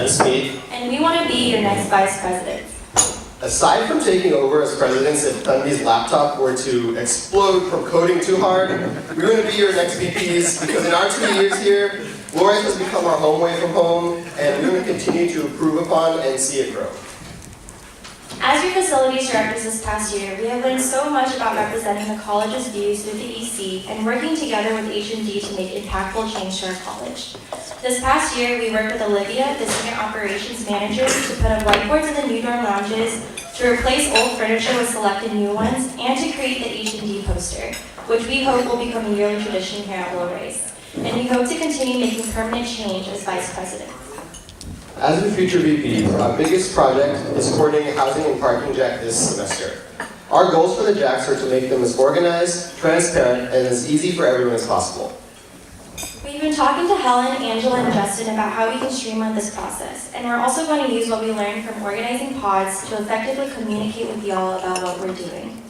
Smeet. And we want to be your next vice president. Aside from taking over as presidents if Dundee's laptop were to explode from coding too hard, we're going to be your next VPs because in our 2 years here, Low-Rise has become our home away from home, and we're going to continue to improve upon and see it grow. As your facilities directors this past year, we have learned so much about representing the college's views through the EC and working together with H&D to make impactful change to our college. This past year, we worked with Olivia, the senior operations manager, to put up whiteboards in the new dorm lounges, to replace old furniture with selected new ones, and to create the H&D poster, which we hope will become a yearly tradition here at Low-Rise. And we hope to continue making permanent change as vice president. As the future VPs, our biggest project is coordinating housing and parking jack this semester. Our goals for the jacks are to make them as organized, transparent, and as easy for everyone as possible. We've been talking to Helen, Angela, and Justin about how we can streamline this process, and we're also going to use what we learned from organizing pods to effectively communicate with y'all about what we're doing.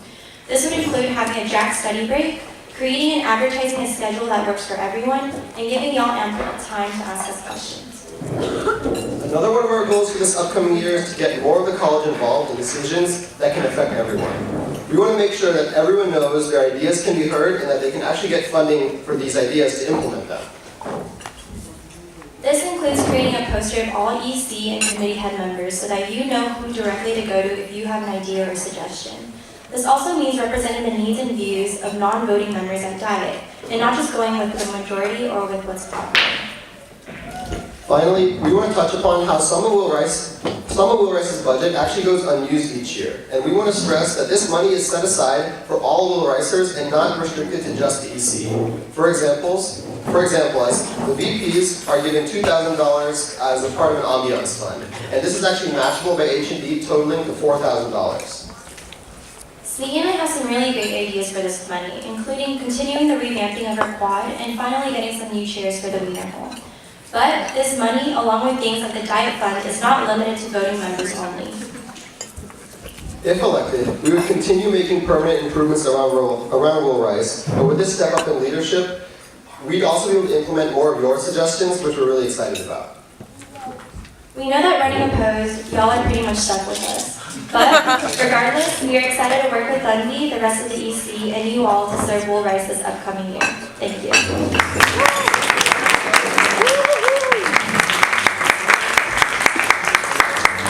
This would include having a jack study break, creating and advertising a schedule that works for everyone, and giving y'all ample time to ask us questions. Another one of our goals for this upcoming year is to get more of the college involved in decisions that can affect everyone. We want to make sure that everyone knows their ideas can be heard and that they can actually get funding for these ideas to implement them. This includes creating a poster of all EC and committee head members so that you know who directly to go to if you have an idea or suggestion. This also means representing the needs and views of non-voting members at Diet, and not just going with the majority or with what's popular. Finally, we want to touch upon how some of Low-Rise's budget actually goes unused each year, and we want to stress that this money is set aside for all Low-Risers and not restricted to just the EC. For example, as the VPs are given $2,000 as a part of an ambiance fund, and this is actually matchable by H&D totaling to $4,000. Smeet and I have some really great ideas for this money, including continuing the revamping of our quad and finally getting some new chairs for the Wiener Hall. But this money, along with things like the Diet Fund, is not limited to voting members only. If elected, we would continue making permanent improvements around Low-Rise, but with this step up in leadership, we'd also be able to implement more of your suggestions, which we're really excited about. We know that running opposed, y'all are pretty much stuck with us. But regardless, we are excited to work with Dundee, the rest of the EC, and you all to serve Low-Rise this upcoming year. Thank you.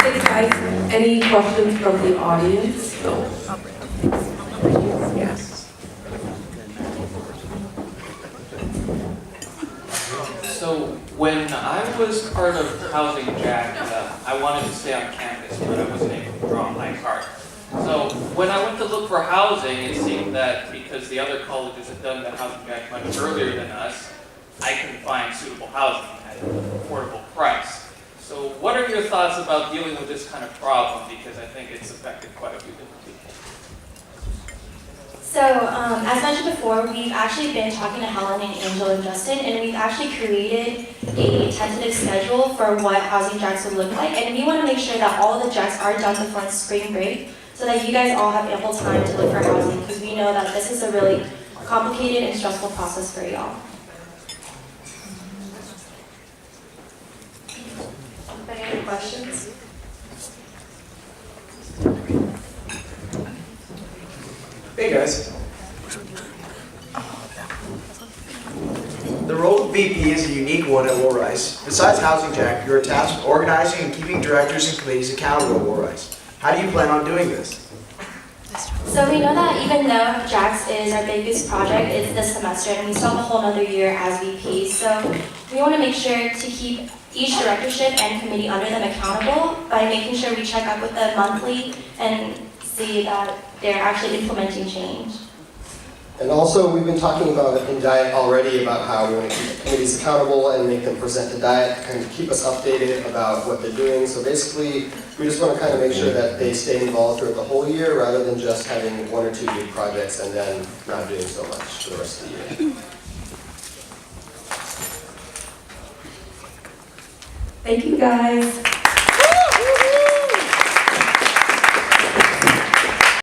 Thanks, guys. Any questions from the audience? Yes. So when I was part of Housing Jack, I wanted to stay on campus, but I wasn't able to draw my card. So when I went to look for housing, it seemed that because the other colleges had done the Housing Jack much earlier than us, I couldn't find suitable housing at an affordable price. So what are your thoughts about dealing with this kind of problem? Because I think it's affected quite a few different people. So, as mentioned before, we've actually been talking to Helen and Angela and Justin, and we've actually created a tentative schedule for what housing jacks would look like, and we want to make sure that all of the jacks are done before spring break, so that you guys all have ample time to look for housing, because we know that this is a really complicated and stressful process for y'all. Any questions? Hey guys. The role of VP is a unique one at Low-Rise. Besides Housing Jack, you are tasked with organizing and keeping directors and committees accountable at Low-Rise. How do you plan on doing this? So we know that even though JAX is our biggest project, it's this semester, and we still have a whole other year as VPs. So we want to make sure to keep each directorship and committee under them accountable by making sure we check up with them monthly and see that they're actually implementing change. And also, we've been talking about in Diet already about how we want to keep committees accountable and make them present to Diet, kind of keep us updated about what they're doing. So basically, we just want to kind of make sure that they stay involved throughout the whole year rather than just having one or two big projects and then not doing so much for the rest of the year. Thank you, guys.